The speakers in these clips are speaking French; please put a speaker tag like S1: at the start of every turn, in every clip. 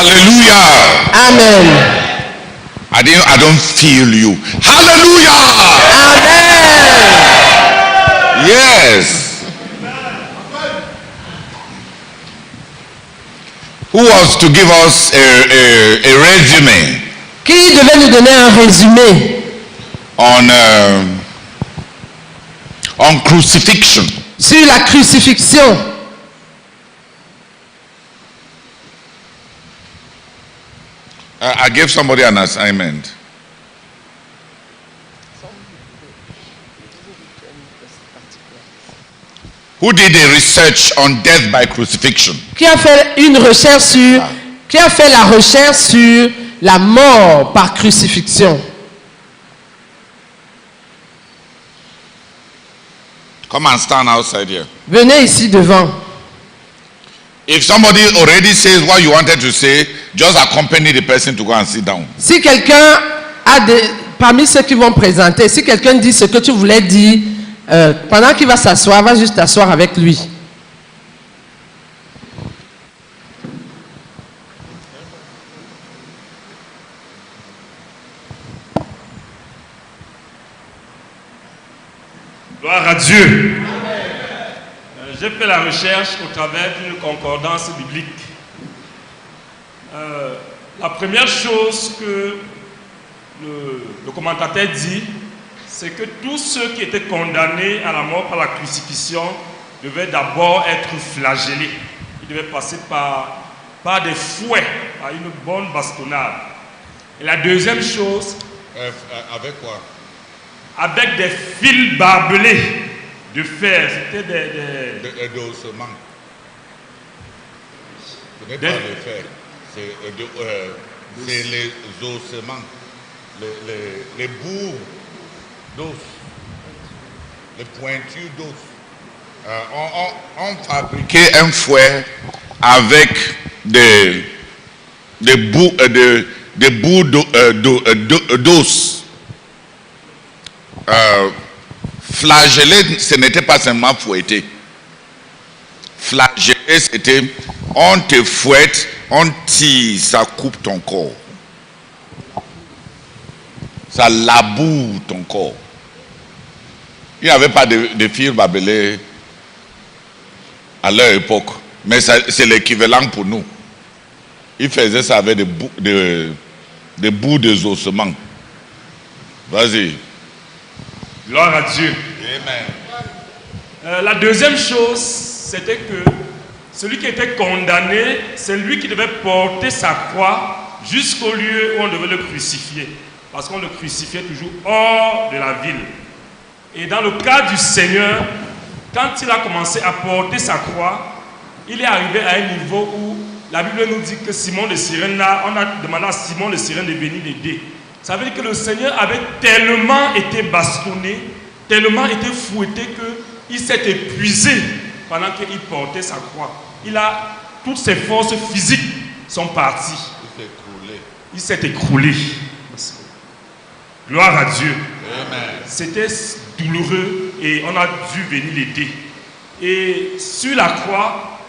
S1: Hallelujah.
S2: Amen.
S1: I don't feel you. Hallelujah.
S2: Amen.
S1: Yes. Who was to give us a resume?
S2: Qui devait nous donner un résumé
S1: on crucifixion?
S2: sur la crucifixion?
S1: I gave somebody an assignment. Who did a research on death by crucifixion?
S2: Qui a fait une recherche sur, qui a fait la recherche sur la mort par crucifixion?
S1: Come and stand outside here.
S2: Venez ici devant.
S1: If somebody already says what you wanted to say, just accompany the person to go and sit down.
S2: Si quelqu'un a parmi ceux qui vont présenter, si quelqu'un dit ce que tu voulais dire, pendant qu'il va s'asseoir, va juste t'asseoir avec lui.
S3: Gloire à Dieu. J'ai fait la recherche au travers d'une concordance biblique. La première chose que le commentateur dit, c'est que tous ceux qui étaient condamnés à la mort par la crucifixion devaient d'abord être flagellés. Ils devaient passer par des fouets, par une bonne bastonnade. Et la deuxième chose...
S1: avec quoi?
S3: Avec des fils barbelés de fer. C'était
S1: des ossements. Ce n'est pas le fer. C'est les ossements. Les bouts d'os. Les pointures d'os. On fabriquait un fouet avec des bouts d'os. Flageller, ce n'était pas seulement fouetter. Flageller, c'était on te fouette, on tire, ça coupe ton corps. Ça laboure ton corps. Il n'y avait pas de fils barbelés à leur époque, mais c'est l'équivalent pour nous. Ils faisaient ça avec des bouts de ossements. Vas-y.
S3: Gloire à Dieu.
S1: Amen.
S3: La deuxième chose, c'était que celui qui était condamné, c'est lui qui devait porter sa croix jusqu'au lieu où on devait le crucifier. Parce qu'on le crucifiait toujours hors de la ville. Et dans le cas du Seigneur, quand il a commencé à porter sa croix, il est arrivé à un niveau où la Bible nous dit que Simon de Cyrène, là, on a demandé à Simon de Cyrène de venir l'aider. Ça veut dire que le Seigneur avait tellement été bastonné, tellement été fouetté qu'il s'est épuisé pendant qu'il portait sa croix. Toutes ses forces physiques sont parties. Il s'est écroulé. Gloire à Dieu. C'était douloureux et on a dû venir l'aider. Et sur la croix,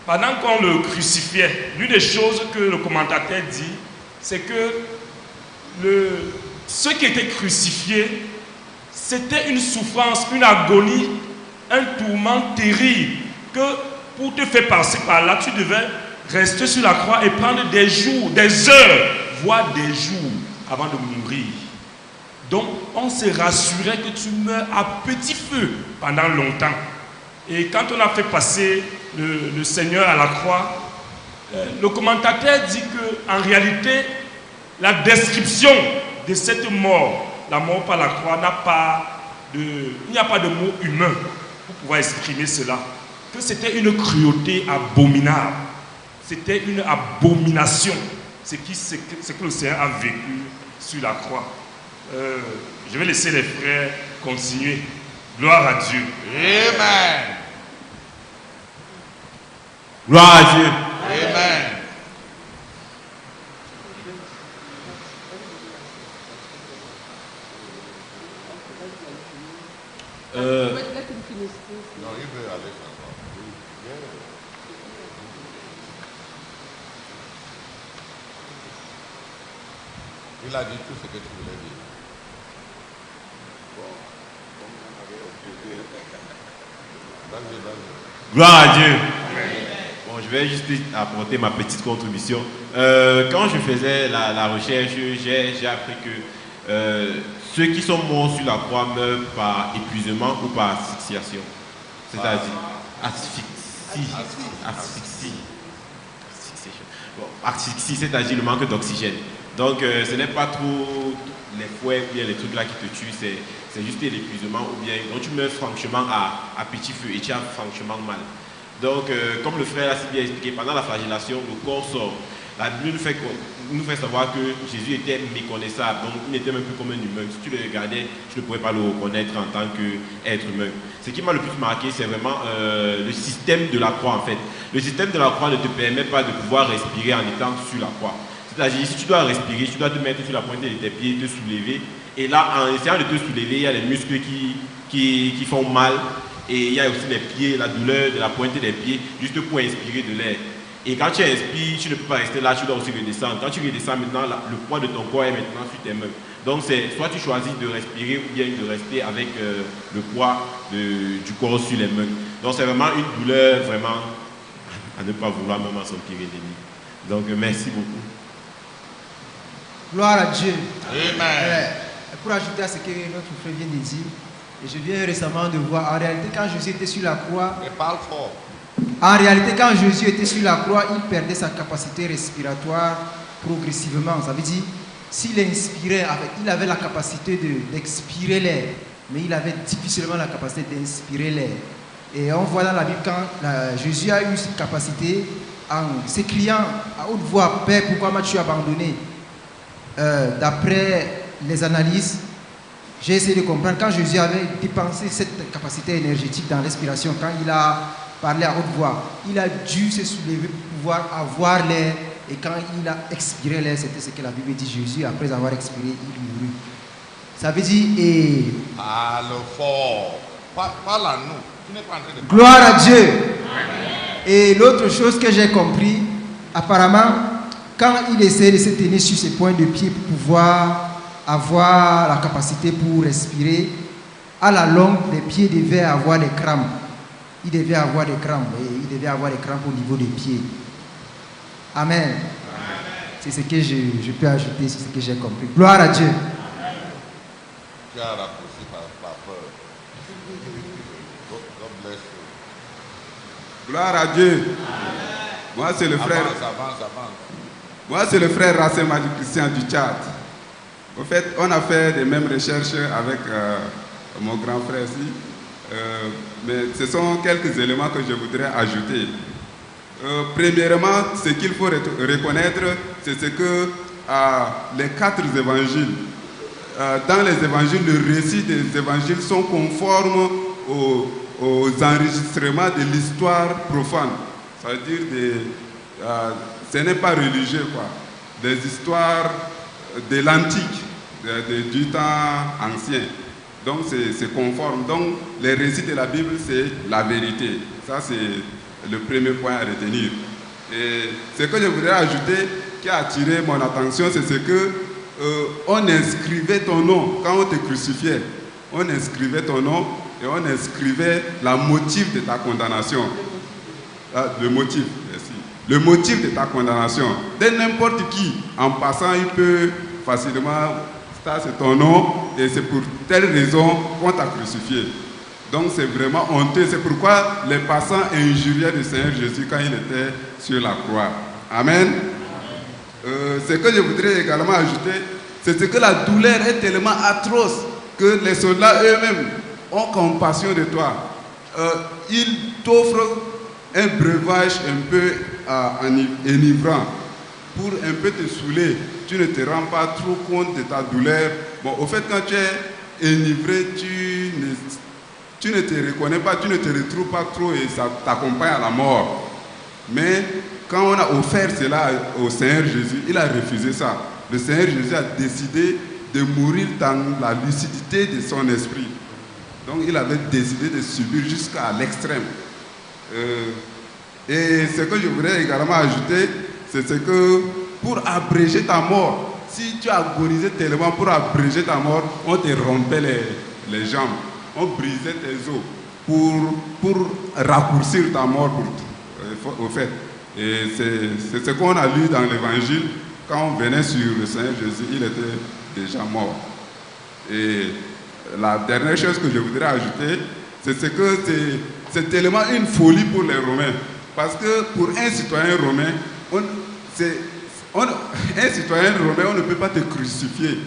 S3: pendant qu'on le crucifiait, l'une des choses que le commentateur dit, c'est que ceux qui étaient crucifiés, c'était une souffrance, une agonie, un tourment terrible, que pour te faire passer par là, tu devais rester sur la croix et prendre des jours, des heures, voire des jours avant de mourir. Donc, on se rassurait que tu meurs à petit feu pendant longtemps. Et quand on a fait passer le Seigneur à la croix, le commentateur dit qu'en réalité, la description de cette mort, la mort par la croix, il n'y a pas de mot humain pour pouvoir exprimer cela. Que c'était une cruauté abominable. C'était une abomination. Ce que le Seigneur a vécu sur la croix. Je vais laisser les frères continuer. Gloire à Dieu.
S1: Amen.
S3: Gloire à Dieu.
S1: Amen. Non, il veut aller s'asseoir. Il a dit tout ce que tu voulais dire.
S4: Gloire à Dieu. Bon, je vais juste apporter ma petite contribution. Quand je faisais la recherche, j'ai appris que ceux qui sont morts sur la croix meurent par épuisement ou par asphyxiation. C'est-à-dire asphyxie, c'est-à-dire le manque d'oxygène. Donc ce n'est pas trop les fouets ou bien les trucs là qui te tuent, c'est juste l'épuisement ou bien donc tu meurs franchement à petit feu et tu as franchement mal. Donc comme le frère a si bien expliqué, pendant la flagellation, le corps sort. La Bible nous fait savoir que Jésus était méconnaissable, donc il était même plus comme un humain. Si tu le regardais, tu ne pourrais pas le reconnaître en tant qu'être humain. Ce qui m'a le plus marqué, c'est vraiment le système de la croix en fait. Le système de la croix ne te permet pas de pouvoir respirer en étant sur la croix. C'est-à-dire, si tu dois respirer, tu dois te mettre sur la pointe de tes pieds, te soulever. Et là, en essayant de te soulever, il y a les muscles qui font mal. Et il y a aussi les pieds, la douleur de la pointe des pieds, juste pour inspirer de l'air. Et quand tu inspires, tu ne peux pas rester là, tu dois aussi redescendre. Quand tu redescends maintenant, le poids de ton corps est maintenant sur tes mains. Donc c'est soit tu choisis de respirer ou bien de rester avec le poids du corps sur les mains. Donc c'est vraiment une douleur vraiment à ne pas vouloir même à son pire ennemi. Donc merci beaucoup.
S5: Gloire à Dieu.
S1: Amen.
S5: Pour ajouter à ce que notre frère vient de dire, je viens récemment de voir, en réalité quand Jésus était sur la croix,
S1: Mais parle fort.
S5: en réalité, quand Jésus était sur la croix, il perdait sa capacité respiratoire progressivement. Ça veut dire, s'il inspirait, il avait la capacité d'expirer l'air, mais il avait difficilement la capacité d'inspirer l'air. Et on voit dans la Bible, quand Jésus a eu cette capacité, en s'écriant à haute voix, Père, pourquoi m'as-tu abandonné? D'après les analyses, j'ai essayé de comprendre, quand Jésus avait dépensé cette capacité énergétique dans l'expiration, quand il a parler à haute voix, il a dû se soulever pour pouvoir avoir l'air, et quand il a expiré l'air, c'était ce que la Bible dit. Jésus, après avoir expiré, il mourut. Ça veut dire,
S1: Parle fort. Parle à nous. Tu n'es pas en train de parler.
S5: gloire à Dieu. Et l'autre chose que j'ai compris, apparemment, quand il essayait de se tenir sur ses points de pied pour pouvoir avoir la capacité pour respirer, à la longue, les pieds devaient avoir des crampes. Il devait avoir des crampes, et il devait avoir des crampes au niveau des pieds. Amen. C'est ce que je peux ajouter, c'est ce que j'ai compris. Gloire à Dieu.
S1: Tu as raccourci par peur. God bless you.
S6: Gloire à Dieu. Moi, c'est le frère.
S1: Avance.
S6: Moi, c'est le frère Rassem Madi Christian du Tchad. En fait, on a fait les mêmes recherches avec mon grand frère ici. Mais ce sont quelques éléments que je voudrais ajouter. Premièrement, ce qu'il faut reconnaître, c'est ce que les 4 évangiles, dans les évangiles, le récit des évangiles sont conformes aux enregistrements de l'histoire profane. Ça veut dire, ce n'est pas religieux, quoi. Des histoires de l'antique, du temps ancien. Donc c'est conforme. Donc les récits de la Bible, c'est la vérité. Ça, c'est le premier point à retenir. Et ce que je voudrais ajouter, qui a attiré mon attention, c'est ce que on inscrivait ton nom quand on te crucifiait. On inscrivait ton nom et on inscrivait la motif de ta condamnation. Le motif, merci. Le motif de ta condamnation. De n'importe qui, en passant, il peut facilement... Ça, c'est ton nom et c'est pour telle raison qu'on t'a crucifié. Donc, c'est vraiment honteux. C'est pourquoi les passants injuriaient le Seigneur Jésus quand il était sur la croix. Amen. Ce que je voudrais également ajouter, c'est que la douleur est tellement atroce que les soldats eux-mêmes ont compassion de toi. Ils t'offrent un breuvage un peu enivrant pour un peu te saouler. Tu ne te rends pas trop compte de ta douleur. Bon, au fait, quand tu es enivré, tu ne te reconnais pas, tu ne te retrouves pas trop et ça t'accompagne à la mort. Mais quand on a offert cela au Seigneur Jésus, il a refusé ça. Le Seigneur Jésus a décidé de mourir dans la lucidité de son esprit. Donc il avait décidé de subir jusqu'à l'extrême. Et ce que je voudrais également ajouter, c'est que pour abréger ta mort, si tu agonisais tellement pour abréger ta mort, on te rompait les jambes, on brisait tes os pour raccourcir ta mort au fait. Et c'est ce qu'on a lu dans l'évangile. Quand on venait sur le Seigneur Jésus, il était déjà mort. Et la dernière chose que je voudrais ajouter, c'est que c'est tellement une folie pour les Romains. Parce que pour un citoyen romain, on ne peut pas te crucifier.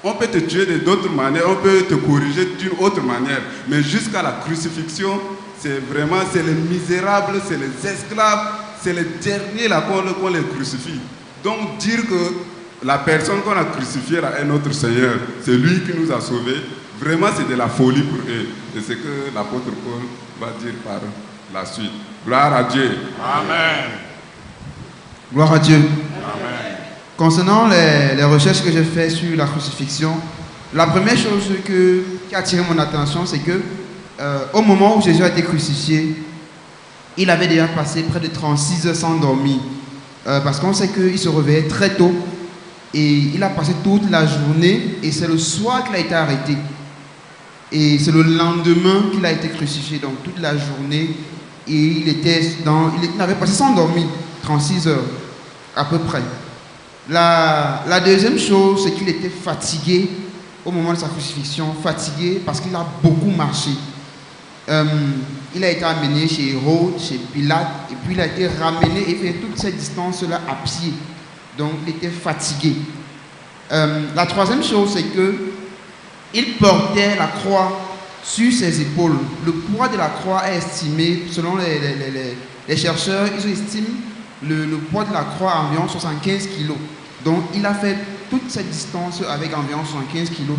S6: On peut te tuer d'autres manières, on peut te corriger d'une autre manière. Mais jusqu'à la crucifixion, c'est les misérables, c'est les esclaves, c'est les derniers là qu'on les crucifie. Donc dire que la personne qu'on a crucifiée là est notre Seigneur, c'est lui qui nous a sauvés, vraiment c'est de la folie pour eux. Et c'est ce que l'apôtre Paul va dire par la suite. Gloire à Dieu. Amen.
S5: Gloire à Dieu.
S6: Amen.
S5: Concernant les recherches que j'ai faites sur la crucifixion, la première chose qui a attiré mon attention, c'est que au moment où Jésus a été crucifié, il avait déjà passé près de 36 heures sans dormir. Parce qu'on sait qu'il se réveillait très tôt et il a passé toute la journée et c'est le soir qu'il a été arrêté. Et c'est le lendemain qu'il a été crucifié, donc toute la journée. Et il avait passé sans dormir 36 heures à peu près. La deuxième chose, c'est qu'il était fatigué au moment de sa crucifixion, fatigué parce qu'il a beaucoup marché. Il a été amené chez Hérode, chez Pilate, et puis il a été ramené et fait toute cette distance-là à pied. Donc il était fatigué. La troisième chose, c'est qu'il portait la croix sur ses épaules. Le poids de la croix est estimé, selon les chercheurs, ils estiment le poids de la croix à environ 75 kg. Donc il a fait toute cette distance avec environ 75 kg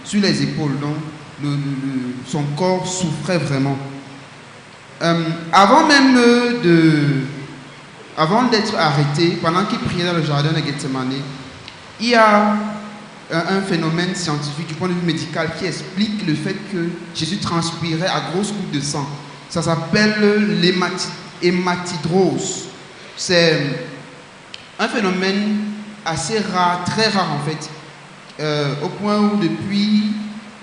S5: sur les épaules. Donc son corps souffrait vraiment. Avant d'être arrêté, pendant qu'il priait dans le jardin de Gethsemane, il y a un phénomène scientifique du point de vue médical qui explique le fait que Jésus transpirait à grosses gouttes de sang. Ça s'appelle l'hématidrose. C'est un phénomène assez rare, très rare en fait, au point où depuis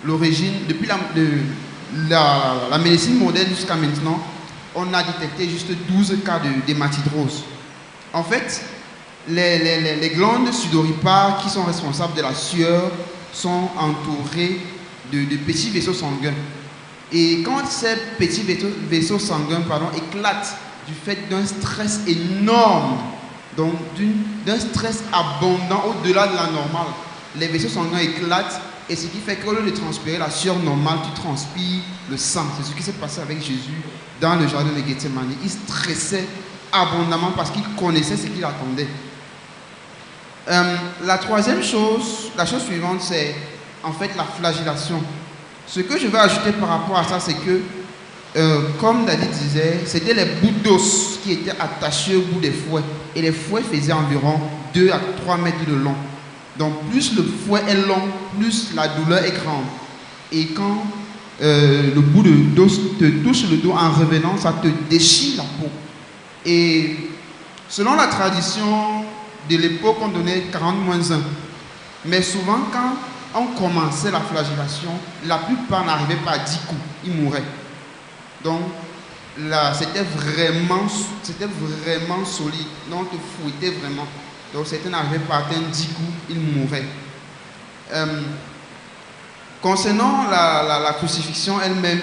S5: la médecine moderne jusqu'à maintenant, on a détecté juste 12 cas d'hématidrose. En fait, les glandes sudoripares qui sont responsables de la sueur sont entourées de petits vaisseaux sanguins. Et quand ces petits vaisseaux sanguins éclatent du fait d'un stress énorme, donc d'un stress abondant au-delà de la normale, les vaisseaux sanguins éclatent. Et ce qui fait qu'au lieu de transpirer la sueur normale, tu transpires le sang. C'est ce qui s'est passé avec Jésus dans le jardin de Gethsemane. Il stressait abondamment parce qu'il connaissait ce qu'il attendait. La troisième chose, la chose suivante, c'est en fait la flagellation. Ce que je vais ajouter par rapport à ça, c'est que, comme David disait, c'était les bouts d'os qui étaient attachés au bout des fouets. Et les fouets faisaient environ 2 à 3 mètres de long. Donc plus le fouet est long, plus la douleur est grande. Et quand le bout de d'os te touche le dos en revenant, ça te déchire la peau. Et selon la tradition de l'époque, on donnait 40-1. Mais souvent, quand on commençait la flagellation, la plupart n'arrivaient pas à 10 coups, ils mouraient. Donc là, c'était vraiment solide. Donc on te fouettait vraiment. Donc certains n'arrivaient pas à atteindre 10 coups, ils mouraient. Concernant la crucifixion elle-même,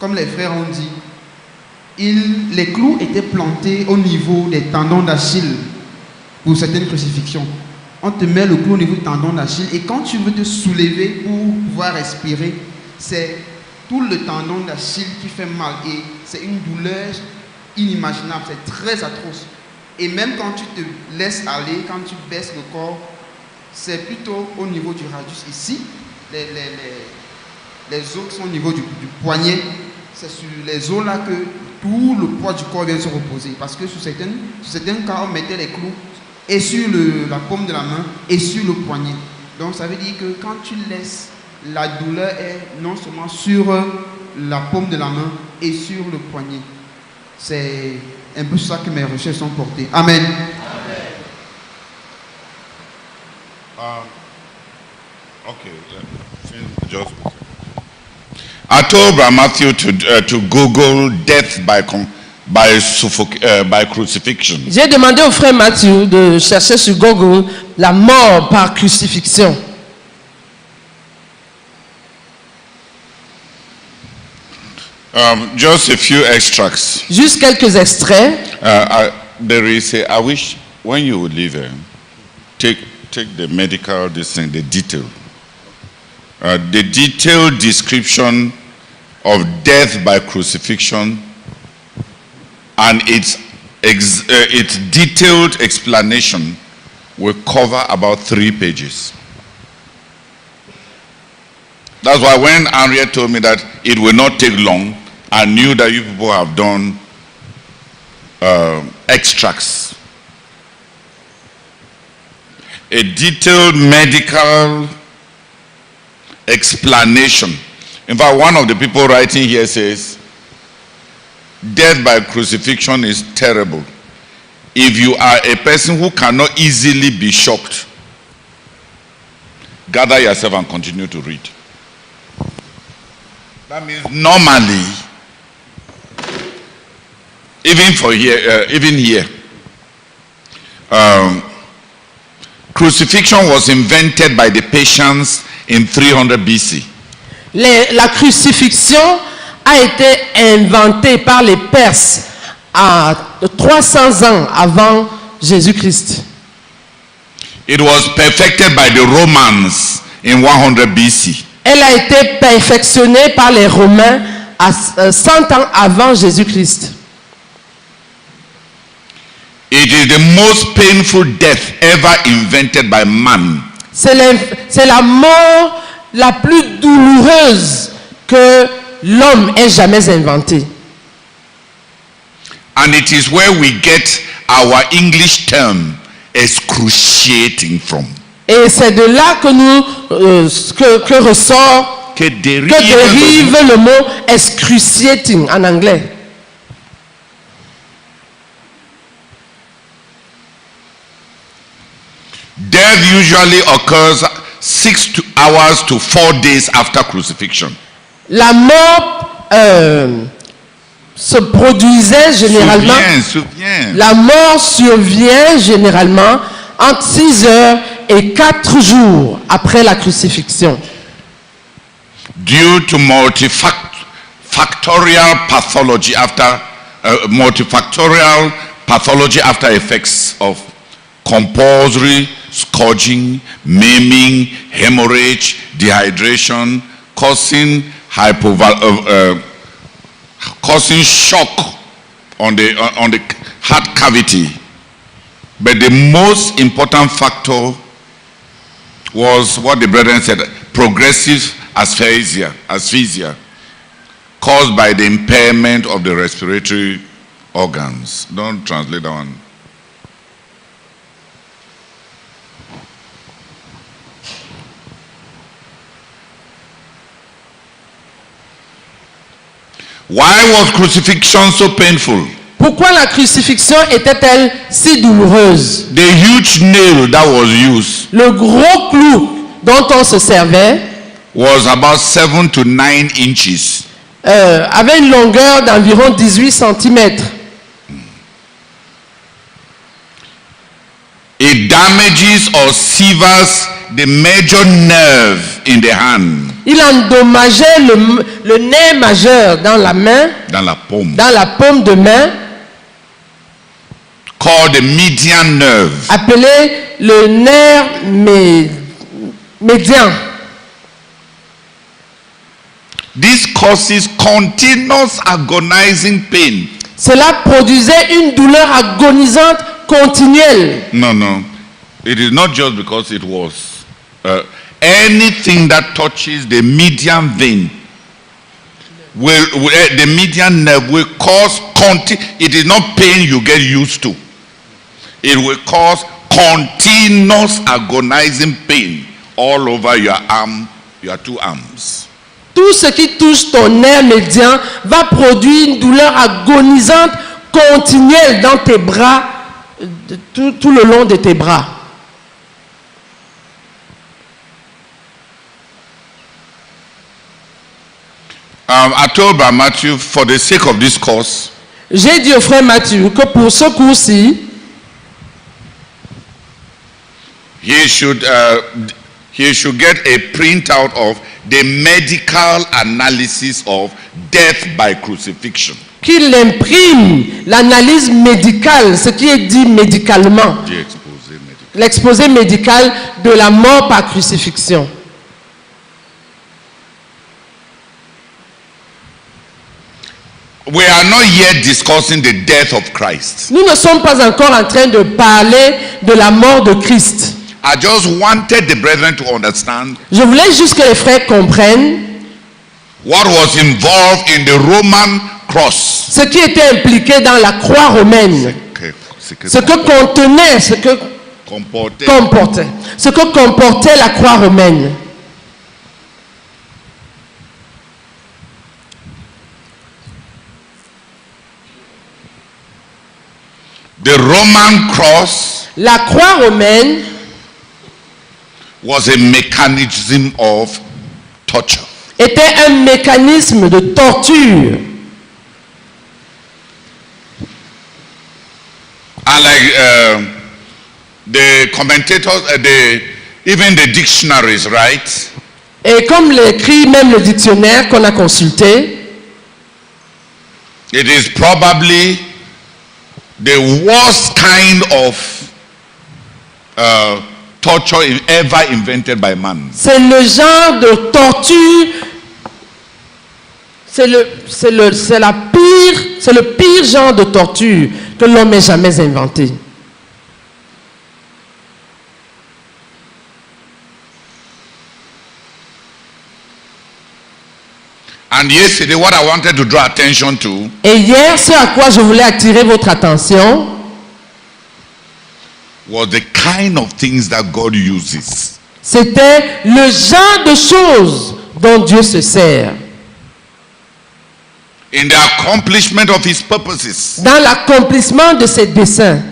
S5: comme les frères ont dit, les clous étaient plantés au niveau des tendons d'Achille pour certaines crucifixions. On te met le clou au niveau du tendon d'Achille et quand tu veux te soulever pour pouvoir respirer, c'est tout le tendon d'Achille qui fait mal et c'est une douleur inimaginable, c'est très atroce. Et même quand tu te laisses aller, quand tu baisses le corps, c'est plutôt au niveau du radius ici. Les os qui sont au niveau du poignet, c'est sur les os là que tout le poids du corps vient se reposer. Parce que sur certains cas, on mettait les clous et sur la paume de la main et sur le poignet. Donc ça veut dire que quand tu laisses, la douleur est non seulement sur la paume de la main et sur le poignet. C'est un peu ça que mes recherches ont porté. Amen.
S1: Okay. Just. I told Brother Matthew to Google death by crucifixion.
S2: J'ai demandé au frère Matthew de chercher sur Google la mort par crucifixion.
S1: Just a few extracts.
S2: Juste quelques extraits.
S1: There is I wish when you would leave take the medical this thing, the detail. The detailed description of death by crucifixion and its detailed explanation will cover about 3 pages. That's why when Henriette told me that it will not take long, I knew that you people have done extracts. A detailed medical explanation. In fact, one of the people writing here says, death by crucifixion is terrible. If you are a person who cannot easily be shocked, gather yourself and continue to read. That means normally, even here, crucifixion was invented by the Persians in 300 BC.
S2: La crucifixion a été inventée par les Perses à 300 ans avant Jésus-Christ.
S1: It was perfected by the Romans in 100 BC.
S2: Elle a été perfectionnée par les Romains à 100 ans avant Jésus-Christ.
S1: It is the most painful death ever invented by man.
S2: C'est la mort la plus douloureuse que l'homme ait jamais inventée.
S1: And it is where we get our English term excruciating from.
S2: Et c'est de là que que ressort, que dérive le mot excruciating en anglais.
S1: Death usually occurs 6 hours to 4 days after crucifixion.
S2: La mort se produisait généralement. La mort survient généralement entre 6 heures et 4 jours après la crucifixion.
S1: Due to multifactorial pathology after effects of compulsory scourging, maiming, hemorrhage, dehydration, causing shock on the heart cavity. But the most important factor was what the brethren said, progressive asphyxia caused by the impairment of the respiratory organs. Don't translate that one. Why was crucifixion so painful?
S2: Pourquoi la crucifixion était-elle si douloureuse?
S1: The huge nail that was used.
S2: Le gros clou dont on se servait
S1: was about 7 to 9 inches.
S2: Avait une longueur d'environ 18 cm.
S1: It damages or severs the major nerve in the hand.
S2: Il endommageait le nerf majeur dans la main,
S1: dans la paume
S2: de main,
S1: called the median nerve,
S2: appelé le nerf médian.
S1: This causes continuous agonizing pain.
S2: Cela produisait une douleur agonisante continuelle.
S1: No. It is not just because it was anything that touches the median vein the median nerve will cause it is not pain you get used to. It will cause continuous agonizing pain all over your arm, your 2 arms.
S2: Tout ce qui touche ton nerf médian va produire une douleur agonisante continuelle dans tes bras, tout le long de tes bras.
S1: I told by Matthew, for the sake of this course,
S2: J'ai dit au frère Mathieu que pour ce cours-ci,
S1: he should get a printout of the medical analysis of death by crucifixion.
S2: qu'il imprime l'analyse médicale, ce qui est dit médicalement,
S1: The exposé medical.
S2: l'exposé médical de la mort par crucifixion.
S1: We are not yet discussing the death of Christ.
S2: Nous ne sommes pas encore en train de parler de la mort de Christ.
S1: I just wanted the brethren to understand
S2: Je voulais juste que les frères comprennent
S1: what was involved in the Roman cross.
S2: ce qui était impliqué dans la croix romaine, ce que contenait, ce que comportait la croix romaine.
S1: The Roman cross
S2: La croix romaine
S1: was a mechanism of torture.
S2: était un mécanisme de torture.
S1: And like the commentators, even the dictionaries, right?
S2: Et comme l'écrit même le dictionnaire qu'on a consulté,
S1: It is probably the worst kind of torture ever invented by man.
S2: c'est le genre de torture, c'est le pire genre de torture que l'homme ait jamais inventé.
S1: And yesterday, what I wanted to draw attention to
S2: Et hier, ce à quoi je voulais attirer votre attention,
S1: was the kind of things that God uses.
S2: c'était le genre de choses dont Dieu se sert
S1: In the accomplishment of his purposes.
S2: dans l'accomplissement de ses desseins.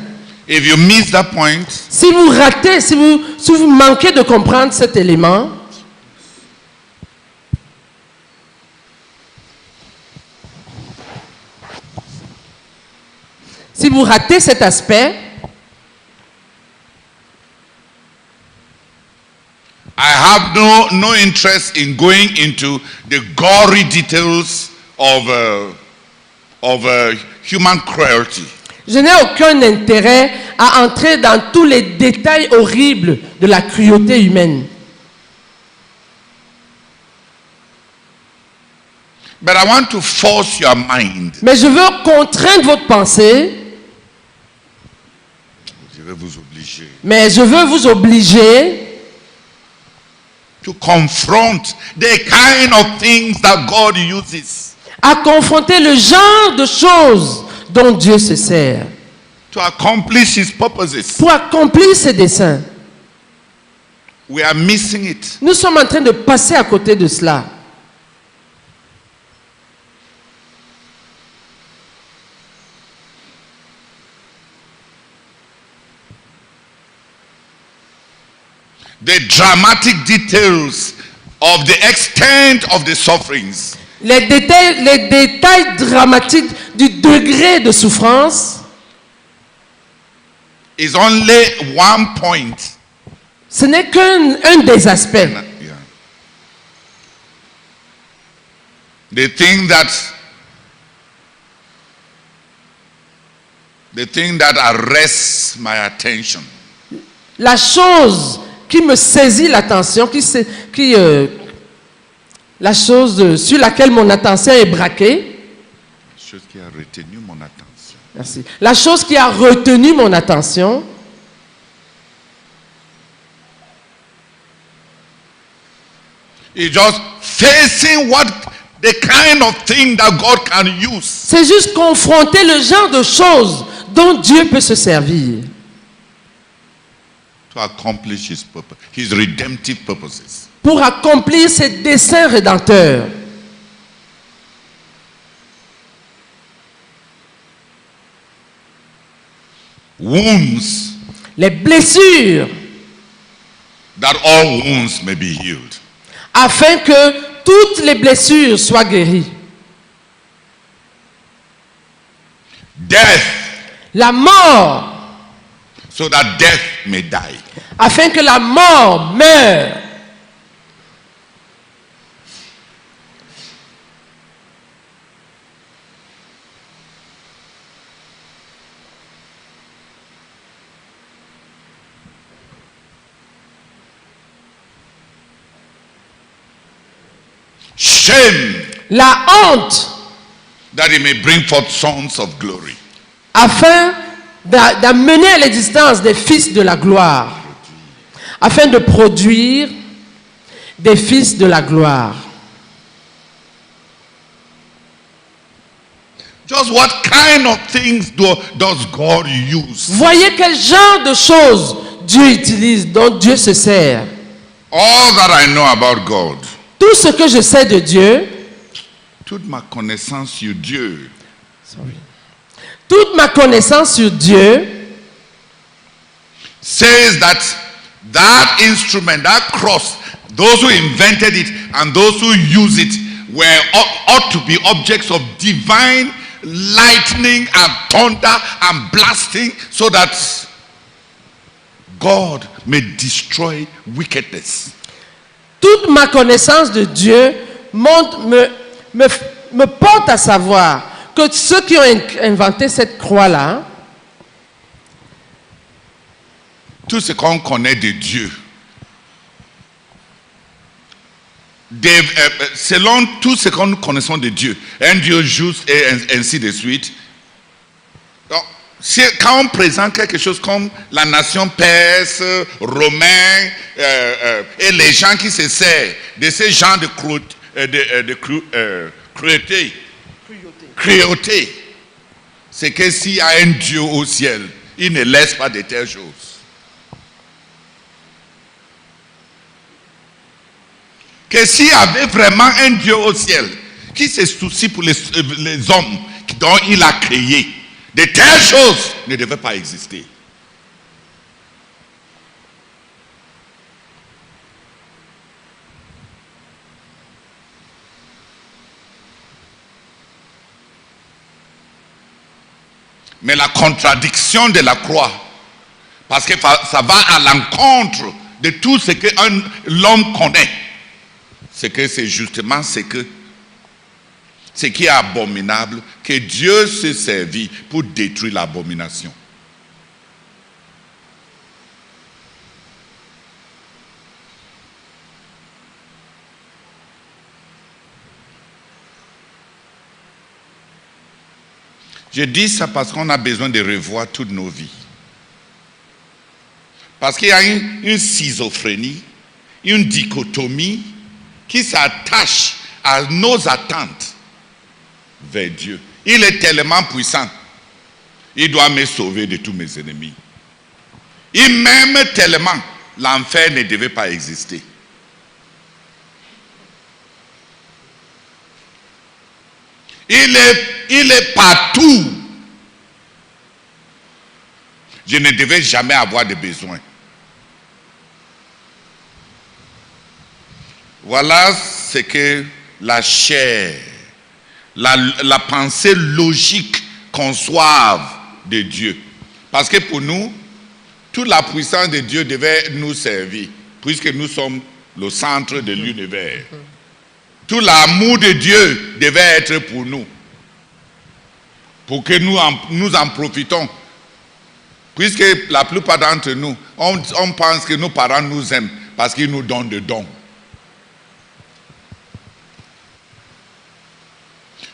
S1: If you miss that point,
S2: Si vous ratez, si vous manquez de comprendre cet élément, si vous ratez cet aspect,
S1: I have no interest in going into the gory details of human cruelty.
S2: je n'ai aucun intérêt à entrer dans tous les détails horribles de la cruauté humaine.
S1: But I want to force your mind.
S2: Mais je veux contraindre votre pensée,
S1: Je vais vous obliger
S2: mais je veux vous obliger
S1: to confront the kind of things that God uses
S2: à confronter le genre de choses dont Dieu se sert
S1: to accomplish his purposes.
S2: pour accomplir ses desseins.
S1: We are missing it.
S2: Nous sommes en train de passer à côté de cela.
S1: The dramatic details of the extent of the sufferings
S2: Les détails dramatiques du degré de souffrance,
S1: is only one point.
S2: ce n'est qu'un des aspects.
S1: Yeah. The thing that arrests my attention
S2: La chose qui me saisit l'attention, la chose sur laquelle mon attention est braquée,
S1: chose qui a retenu mon attention.
S2: merci. La chose qui a retenu mon attention,
S1: It's just facing the kind of thing that God can use
S2: c'est juste confronter le genre de choses dont Dieu peut se servir
S1: to accomplish his purpose, his redemptive purposes.
S2: pour accomplir ses desseins rédempteurs.
S1: Wounds,
S2: Les blessures,
S1: that all wounds may be healed.
S2: afin que toutes les blessures soient guéries.
S1: death,
S2: la mort,
S1: so that death may die.
S2: afin que la mort meure.
S1: Shame,
S2: La honte,
S1: that he may bring forth sons of glory.
S2: afin d'amener à l'existence des fils de la gloire, afin de produire des fils de la gloire.
S1: Just what kind of things does God use?
S2: Voyez quel genre de choses Dieu utilise, dont Dieu se sert.
S1: All that I know about God,
S2: Tout ce que je sais de Dieu,
S1: toute ma connaissance sur Dieu,
S2: toute ma connaissance sur Dieu,
S1: says that instrument, that cross, those who invented it and those who use it ought to be objects of divine lightning and thunder and blasting, so that God may destroy wickedness.
S2: toute ma connaissance de Dieu me porte à savoir que ceux qui ont inventé cette croix-là,
S1: Tout ce qu'on connaît de Dieu, selon tout ce que nous connaissons de Dieu, un Dieu juste et ainsi de suite, donc, quand on présente quelque chose comme la nation perse, romain, et les gens qui se servent de ces gens de cruauté, c'est que s'il y a un Dieu au ciel, il ne laisse pas de telles choses. Que s'il y avait vraiment un Dieu au ciel qui se soucie pour les hommes dont il a créé, de telles choses ne devaient pas exister. Mais la contradiction de la croix, parce que ça va à l'encontre de tout ce que l'homme connaît, c'est que c'est justement ce qui est abominable, que Dieu s'est servi pour détruire l'abomination. Je dis ça parce qu'on a besoin de revoir toutes nos vies. Parce qu'il y a une schizophrénie, une dichotomie qui s'attache à nos attentes vers Dieu. Il est tellement puissant, il doit me sauver de tous mes ennemis. Il m'aime tellement, l'enfer ne devait pas exister. Il est partout. Je ne devais jamais avoir de besoin. Voilà ce que la chair, la pensée logique conçoive de Dieu. Parce que pour nous, toute la puissance de Dieu devait nous servir, puisque nous sommes le centre de l'univers. Tout l'amour de Dieu devait être pour nous, pour que nous en profitons. Puisque la plupart d'entre nous, on pense que nos parents nous aiment parce qu'ils nous donnent des dons.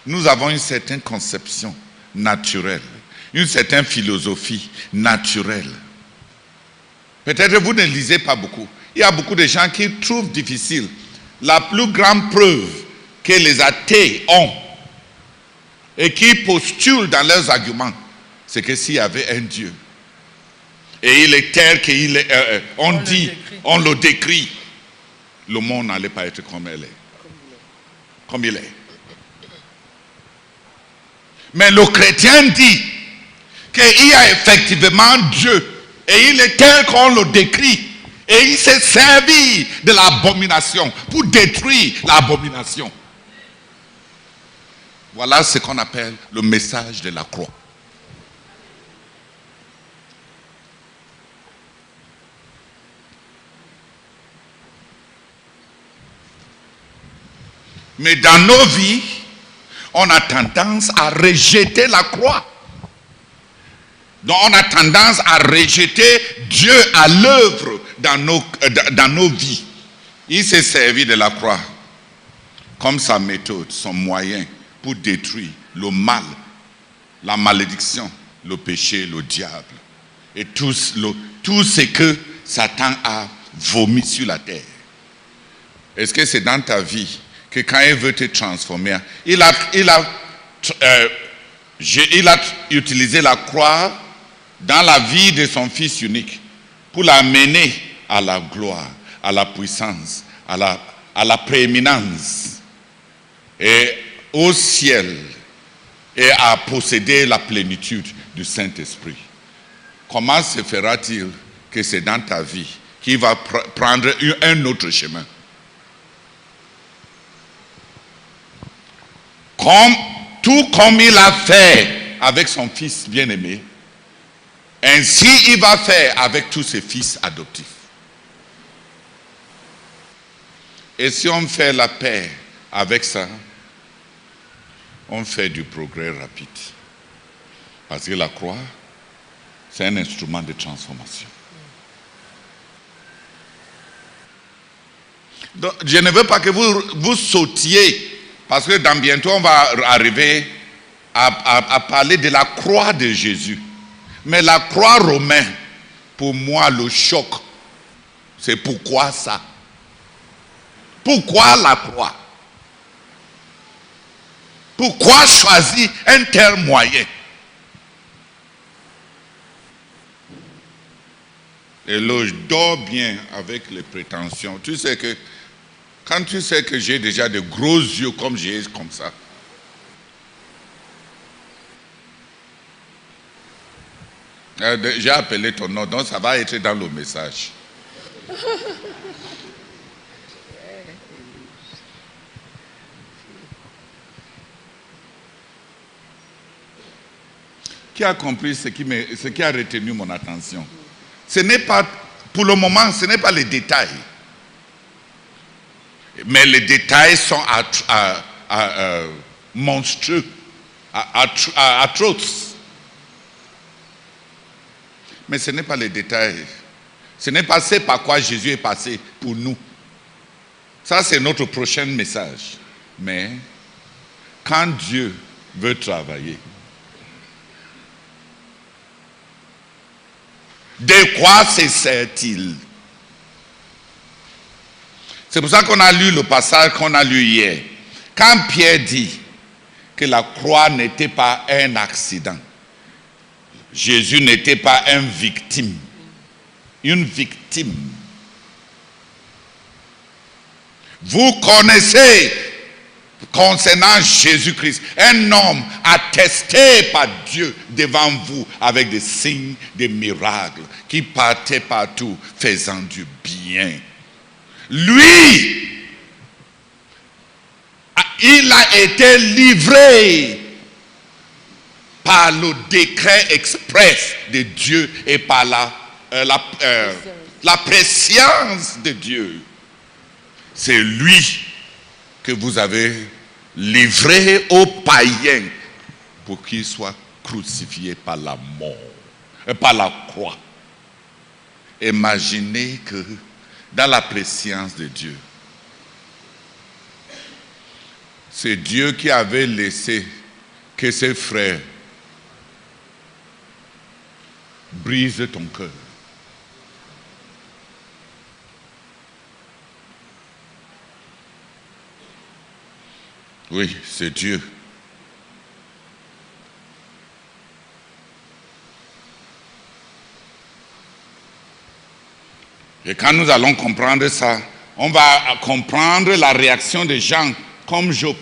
S1: Nous avons une certaine conception naturelle, une certaine philosophie naturelle. Peut-être vous ne lisez pas beaucoup. Il y a beaucoup de gens qui trouvent difficile. La plus grande preuve que les athées ont et qui postulent dans leurs arguments, c'est que s'il y avait un Dieu, et il est tel qu'on le décrit, le monde n'allait pas être comme il est. Mais le chrétien dit qu'il y a effectivement Dieu et il est tel qu'on le décrit et il s'est servi de l'abomination pour détruire l'abomination. Voilà ce qu'on appelle le message de la croix. Mais dans nos vies, on a tendance à rejeter la croix. Donc on a tendance à rejeter Dieu à l'œuvre dans nos vies. Il s'est servi de la croix comme sa méthode, son moyen pour détruire le mal, la malédiction, le péché, le diable et tout ce que Satan a vomi sur la terre. Est-ce que c'est dans ta vie que quand il veut te transformer, il a utilisé la croix dans la vie de son fils unique pour l'amener à la gloire, à la puissance, à la prééminence et au ciel et à posséder la plénitude du Saint-Esprit. Comment se fera-t-il que c'est dans ta vie qu'il va prendre un autre chemin? Tout comme il a fait avec son fils bien-aimé, ainsi il va faire avec tous ses fils adoptifs. Et si on fait la paix avec ça, on fait du progrès rapide. Parce que la croix, c'est un instrument de transformation. Donc, je ne veux pas que vous sautiez, parce que dans bientôt on va arriver à parler de la croix de Jésus. Mais la croix romaine, pour moi, le choc, c'est pourquoi ça? Pourquoi la croix? Pourquoi choisir un tel moyen? Et là, je dors bien avec les prétentions. Tu sais que, quand tu sais que j'ai déjà de gros yeux comme j'ai comme ça, j'ai appelé ton nom, donc ça va être dans le message. Qui a compris ce qui a retenu mon attention? Ce n'est pas, pour le moment, ce n'est pas les détails. Mais les détails sont monstrueux, atroces. Mais ce n'est pas les détails. Ce n'est pas ce par quoi Jésus est passé pour nous. Ça, c'est notre prochain message. Mais quand Dieu veut travailler, de quoi se sert-il? C'est pour ça qu'on a lu le passage qu'on a lu hier. Quand Pierre dit que la croix n'était pas un accident, Jésus n'était pas une victime. Vous connaissez, concernant Jésus-Christ, un homme attesté par Dieu devant vous avec des signes, des miracles, qui partait partout faisant du bien. Lui, il a été livré par le décret express de Dieu et par la préscience de Dieu. C'est lui que vous avez livré aux païens pour qu'il soit crucifié par la mort, par la croix. Imaginez que dans la préscience de Dieu, c'est Dieu qui avait laissé que ses frères brisent ton cœur. Oui, c'est Dieu. Et quand nous allons comprendre ça, on va comprendre la réaction des gens comme Job.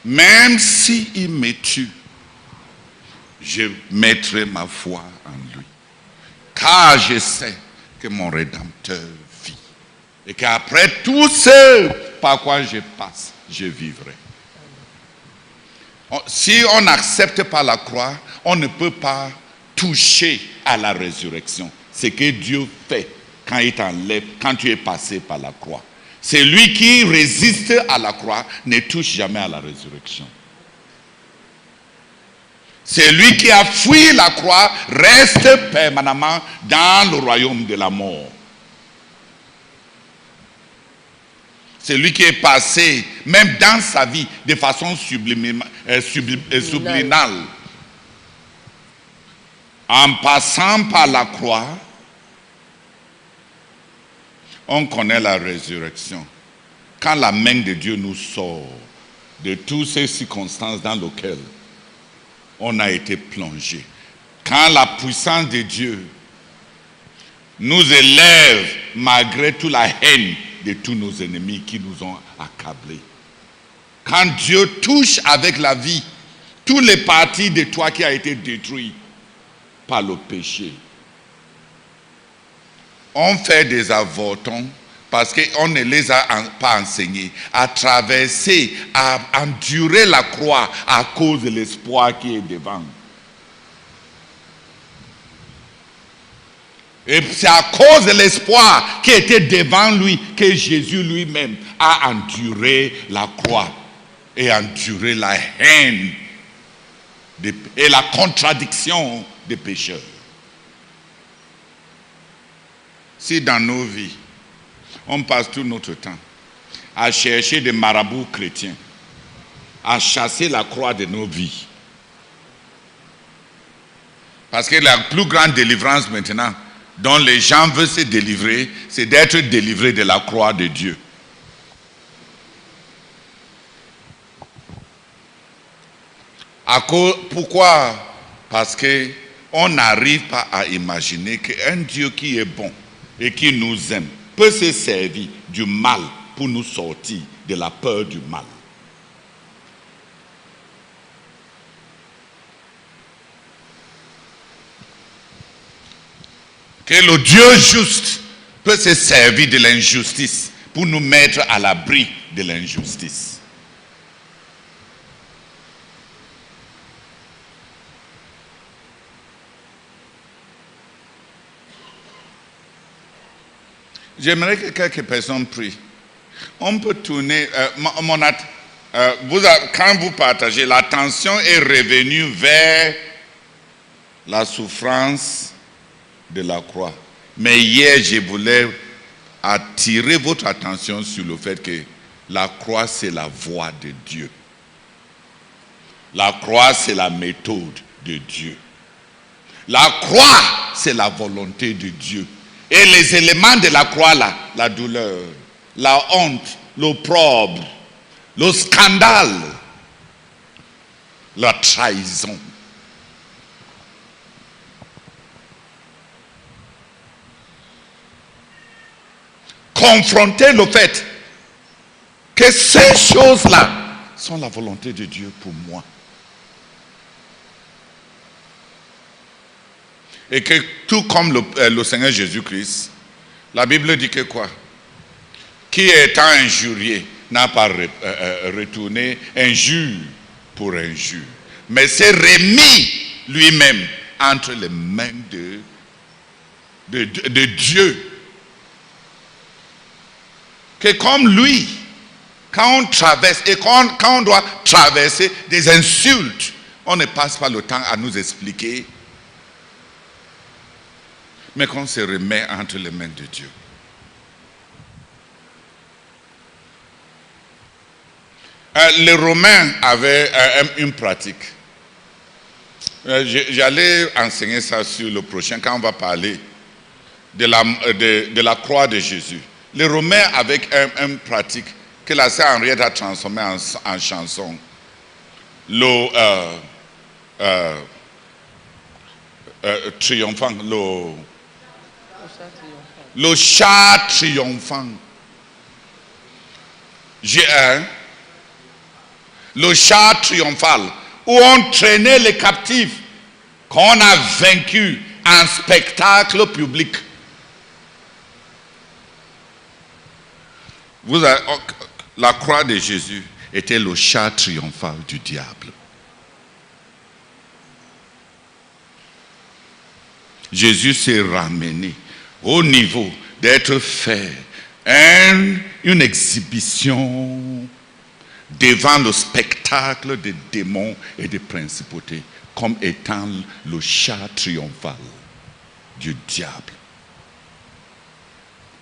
S1: Même s'il me tue, je mettrai ma foi en lui. Car je sais que mon Rédempteur vit. Et qu'après tout ce par quoi je passe, je vivrai. Si on n'accepte pas la croix, on ne peut pas toucher à la résurrection. C'est ce que Dieu fait quand il t'enlève, quand tu es passé par la croix. Celui qui résiste à la croix ne touche jamais à la résurrection. Celui qui a fui la croix reste permanemment dans le royaume de la mort. Celui qui est passé, même dans sa vie, de façon subliminale, en passant par la croix, on connaît la résurrection. Quand la main de Dieu nous sort de toutes ces circonstances dans lesquelles on a été plongé, quand la puissance de Dieu nous élève malgré toute la haine de tous nos ennemis qui nous ont accablés, quand Dieu touche avec la vie toutes les parties de toi qui a été détruites par le péché, on fait des avortons parce qu'on ne les a pas enseignés à traverser, à endurer la croix à cause de l'espoir qui est devant. Et c'est à cause de l'espoir qui était devant lui que Jésus lui-même a enduré la croix et enduré la haine et la contradiction des pécheurs. Si dans nos vies, on passe tout notre temps à chercher des marabouts chrétiens, à chasser la croix de nos vies, parce que la plus grande délivrance maintenant dont les gens veulent se délivrer, c'est d'être délivrés de la croix de Dieu. Pourquoi? Parce qu'on n'arrive pas à imaginer qu'un Dieu qui est bon et qui nous aime peut se servir du mal pour nous sortir de la peur du mal. Que le Dieu juste peut se servir de l'injustice pour nous mettre à l'abri de l'injustice. J'aimerais que quelques personnes prient. On peut tourner, quand vous partagez, l'attention est revenue vers la souffrance de la croix. Mais hier, je voulais attirer votre attention sur le fait que la croix, c'est la voix de Dieu. La croix, c'est la méthode de Dieu. La croix, c'est la volonté de Dieu. Et les éléments de la croix là, la douleur, la honte, l'opprobre, le scandale, la trahison. Confronter le fait que ces choses-là sont la volonté de Dieu pour moi. Et que tout comme le Seigneur Jésus-Christ, la Bible dit que quoi? Qui étant injurié n'a pas retourné injure pour injure, mais s'est remis lui-même entre les mains de Dieu. Que comme lui, quand on traverse et quand on doit traverser des insultes, on ne passe pas le temps à nous expliquer, mais qu'on se remet entre les mains de Dieu. Les Romains avaient une pratique. J'allais enseigner ça sur le prochain, quand on va parler de la croix de Jésus. Les Romains avaient une pratique que la sœur Henriette a transformée en chanson. Triomphant, le chat triomphant. Le chat triomphal, où on traînait les captifs qu'on a vaincus en spectacle public. La croix de Jésus était le chat triomphal du diable. Jésus s'est ramené au niveau d'être fait une exhibition devant le spectacle des démons et des principautés, comme étant le char triomphal du diable.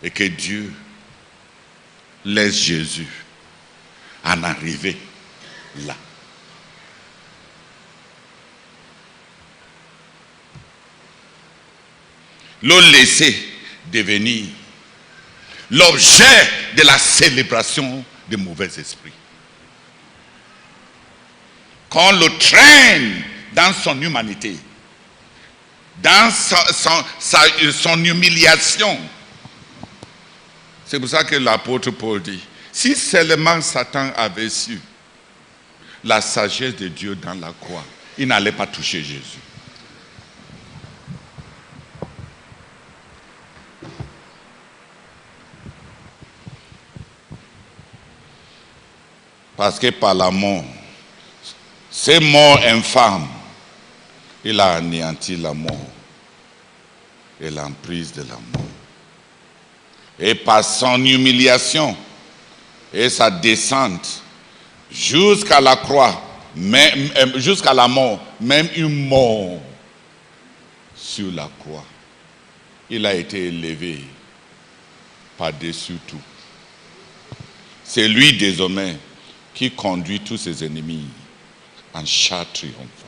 S1: Et que Dieu laisse Jésus en arriver là. Le laisser devenir l'objet de la célébration des mauvais esprits. Qu'on le traîne dans son humanité, dans son humiliation. C'est pour ça que l'apôtre Paul dit, si seulement Satan avait su la sagesse de Dieu dans la croix, il n'allait pas toucher Jésus. Parce que par la mort, ces morts infâmes, il a anéanti la mort et l'emprise de la mort. Et par son humiliation et sa descente jusqu'à la croix, jusqu'à la mort, même une mort sur la croix, il a été élevé par-dessus tout. C'est lui désormais qui conduit tous ses ennemis en char triomphal.